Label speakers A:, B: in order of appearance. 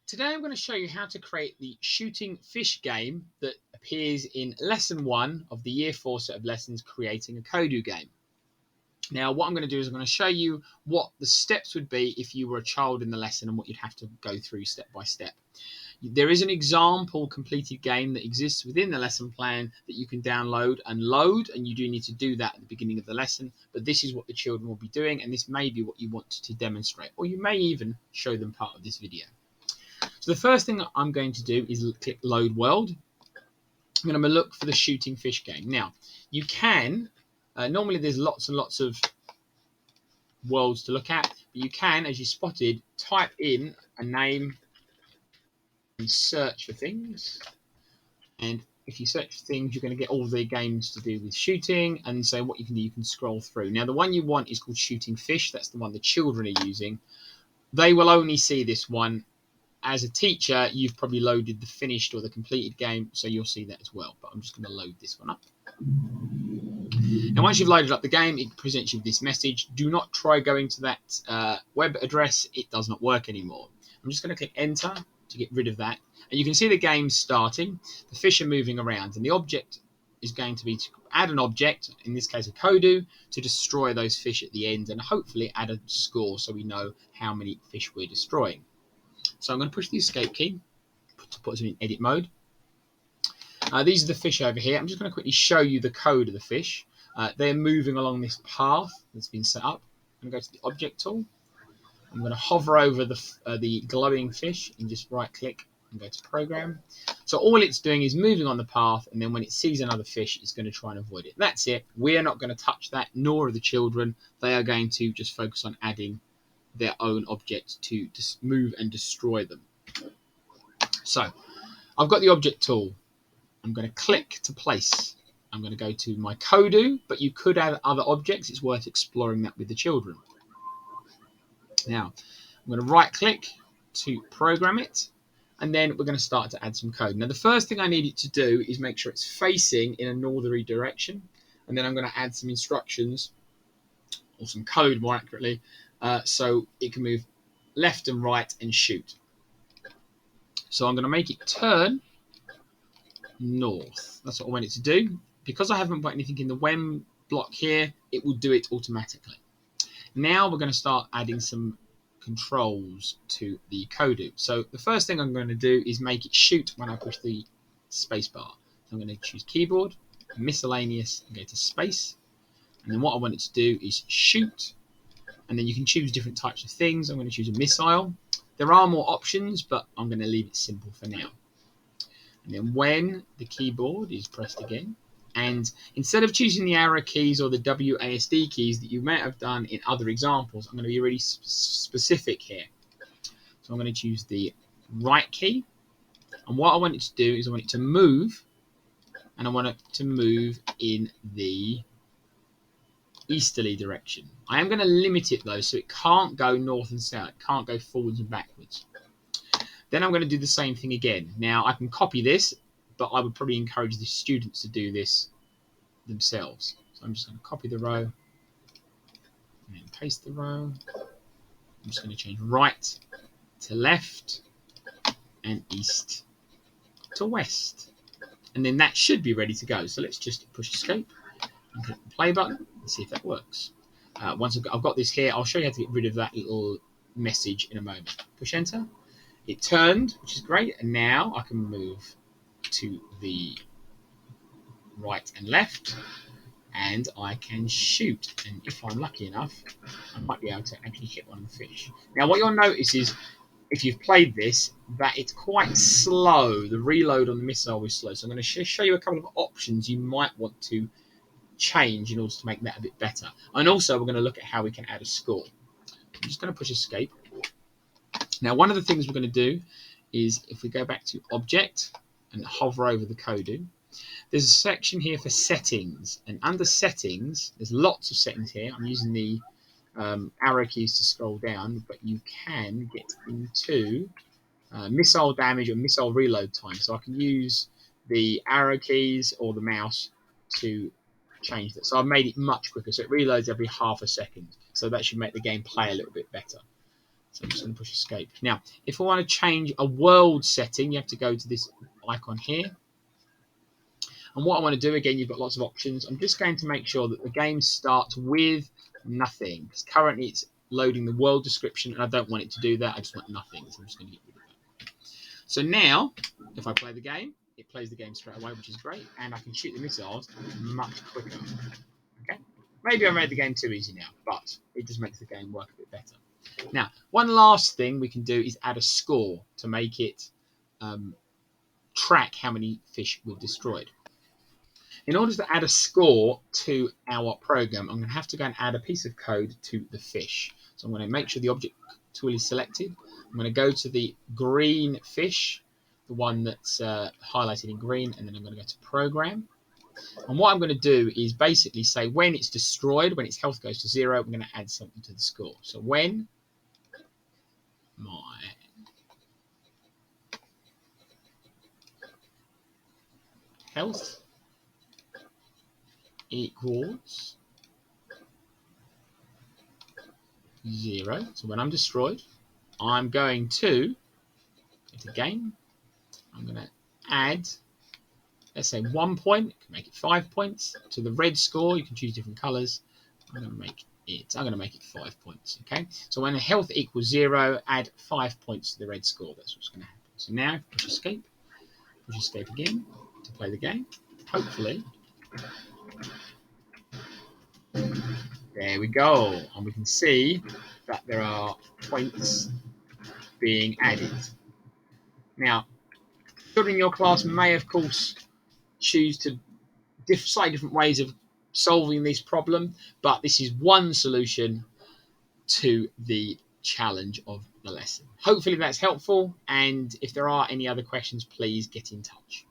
A: Today I'm going to show you how to create the shooting fish game that appears in lesson 1 of the year 4 set of lessons, creating a Kodu game. Now what I'm going to do is I'm going to show you what the steps would be if you were a child in the lesson and what you'd have to go through step by step. There is an example completed game that exists within the lesson plan that you can download and load, and you do need to do that at the beginning of the lesson, but this is what the children will be doing, and this may be what you want to demonstrate, or you may even show them part of this video. So the first thing I'm going to do is click Load World. I'm going to look for the shooting fish game. Now, you can, normally there's lots and lots of worlds to look at, but you can, as you spotted, type in a name and search for things. And if you search for things, you're going to get all the games to do with shooting. And so what you can do, you can scroll through. Now, the one you want is called Shooting Fish. That's the one the children are using. They will only see this one. As a teacher, you've probably loaded the finished or the completed game, so you'll see that as well. But I'm just going to load this one up. Now, once you've loaded up the game, it presents you with this message. Do not try going to that web address. It does not work anymore. I'm just going to click Enter to get rid of that. And you can see the game starting. The fish are moving around, and the object is going to be to add an object, in this case a Kodu, to destroy those fish at the end, and hopefully add a score so we know how many fish we're destroying. So I'm going to push the escape key to put us in edit mode. These are the fish over here. I'm just going to quickly show you the code of the fish. They're moving along this path that's been set up. I'm going to go to the object tool. I'm going to hover over the glowing fish and just right click and go to program. So all it's doing is moving on the path, and then when it sees another fish, it's going to try and avoid it. That's it. We're not going to touch that, nor are the children. They are going to just focus on adding their own object to move and destroy them. So I've got the object tool. I'm going to click to place. I'm going to go to my Kodu, but you could add other objects. It's worth exploring that with the children. Now I'm going to right click to program it, and then we're going to start to add some code. Now the first thing I need it to do is make sure it's facing in a northerly direction, and then I'm going to add some instructions, or some code more accurately, so it can move left and right and shoot. So I'm going to make it turn north. That's what I want it to do. Because I haven't put anything in the when block here, it will do it automatically. Now we're going to start adding some controls to the Kodu. So the first thing I'm going to do is make it shoot when I push the space bar. So I'm going to choose keyboard, miscellaneous, and go to space. And then what I want it to do is shoot. And then you can choose different types of things. I'm going to choose a missile. There are more options, but I'm going to leave it simple for now. And then when the keyboard is pressed again, and instead of choosing the arrow keys or the WASD keys that you may have done in other examples, I'm going to be really specific here. So I'm going to choose the right key. And what I want it to do is I want it to move, and I want it to move in the easterly direction. I am going to limit it though, so it can't go north and south. It can't go forwards and backwards. Then I'm going to do the same thing again. Now I can copy this, but I would probably encourage the students to do this themselves. So I'm just going to copy the row and then paste the row. I'm just going to change right to left and east to west. And then that should be ready to go. So let's just push escape and click the play button and see if that works. Once I've got this here, I'll show you how to get rid of that little message in a moment. Push enter. It turned, which is great, and now I can move to the right and left, and I can shoot. And if I'm lucky enough, I might be able to actually hit one of the fish. Now what you'll notice is, if you've played this, that it's quite slow. The reload on the missile is slow. So I'm going to show you a couple of options you might want to change in order to make that a bit better. And also we're going to look at how we can add a score. I'm just going to push escape. Now one of the things we're going to do is, if we go back to object and hover over the Kodu, there's a section here for settings, and under settings there's lots of settings here. I'm using the arrow keys to scroll down, but you can get into missile damage or missile reload time. So I can use the arrow keys or the mouse to change that. So I've made it much quicker, so it reloads every half a second. So that should make the game play a little bit better. So I'm just going to push escape. Now, if I want to change a world setting, you have to go to this icon here. And what I want to do, again, you've got lots of options. I'm just going to make sure that the game starts with nothing. Because currently it's loading the world description, and I don't want it to do that. I just want nothing. So I'm just going to get rid of that. So now, if I play the game, it plays the game straight away, which is great. And I can shoot the missiles much quicker. Okay? Maybe I made the game too easy now, but it just makes the game work a bit better. Now, one last thing we can do is add a score to make it track how many fish we've destroyed. In order to add a score to our program, I'm going to have to go and add a piece of code to the fish. So I'm going to make sure the object tool is selected. I'm going to go to the green fish, the one that's highlighted in green, and then I'm going to go to program. And what I'm going to do is basically say when it's destroyed, when its health goes to 0, I'm going to add something to the score. So when my health equals 0, so when I'm destroyed, I'm going to go to game. I'm going to add, let's say 1 point, you can make it 5 points. To the red score, you can choose different colors. I'm going to make it 5 points. Okay, so when the health equals 0, add 5 points to the red score. That's what's going to happen. So now push escape again to play the game. Hopefully, there we go, and we can see that there are points being added. Now, children in your class may, of course, choose to slightly different ways of solving this problem, but this is one solution to the challenge of the lesson. Hopefully that's helpful, and if there are any other questions, please get in touch.